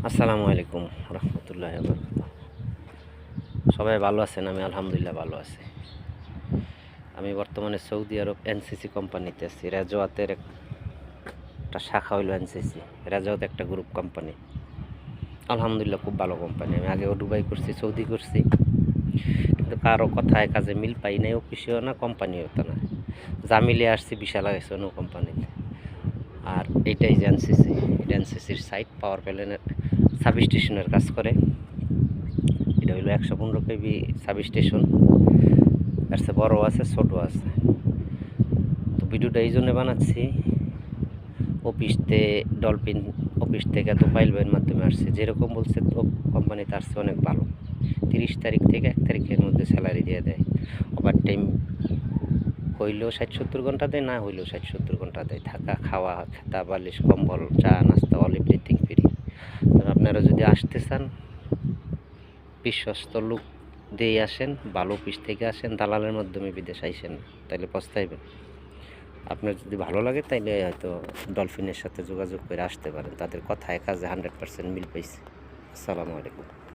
আসসালামু আলাইকুম রহমতুল্লাহ বরকাতুহ। সবাই ভালো আছেন? আমি আলহামদুলিল্লাহ ভালো আছি। আমি বর্তমানে সৌদি আরব এনসিসি কোম্পানিতে আছি। রেজওয়াতের একটা শাখা হইল এনসিসি। রেজওয়াত একটা গ্রুপ কোম্পানি। আলহামদুলিল্লাহ খুব ভালো কোম্পানি। আমি আগেও দুবাই করছি, সৌদি করছি, কিন্তু কারো কথায় কাজে মিল পাই নাই। অফিসেও না, কোম্পানিও তো না, যা মিলে আসছি বিশাল লাগাইছে অন্য কোম্পানিতে। আর এইটাই যে এনসিসি, এটা এনসিসির সাইট পাওয়ার প্ল্যানের সাব স্টেশনের কাজ করে। এটা হইলো 115 কেবি সাব স্টেশন। এর চেয়ে বড় আছে, ছোটো আছে। তো ভিডিওটা এই জন্য বানাচ্ছি, ডলফিন অফিস থেকে তো পাইলবের মাধ্যমে আসছে, যেরকম বলছে তো কোম্পানি তার চেয়ে অনেক ভালো। 30 তারিখ থেকে 1 তারিখের মধ্যে স্যালারি দিয়ে দেয়। ওভার টাইম হইলেও 60-70 ঘন্টা দেয়, না হইলেও 60-70 ঘন্টা দেয়। থাকা, খাওয়া, খেতা, বালিশ, কম্বল, চা, নাস্তা, অল এভরিথিং ফ্রি। তবে আপনারা যদি আসতে চান, বিশ্বস্ত লোক দিয়ে আসেন, ভালো অফিস থেকে আসেন, দালালের মাধ্যমে বিদেশ আইসেন, তাইলে পস্তাইবেন। আপনার যদি ভালো লাগে তাইলে হয়তো ডলফিনের সাথে যোগাযোগ করে আসতে পারেন। তাদের কথায় কাজে 100% মিল পাইছে। আসসালামু আলাইকুম।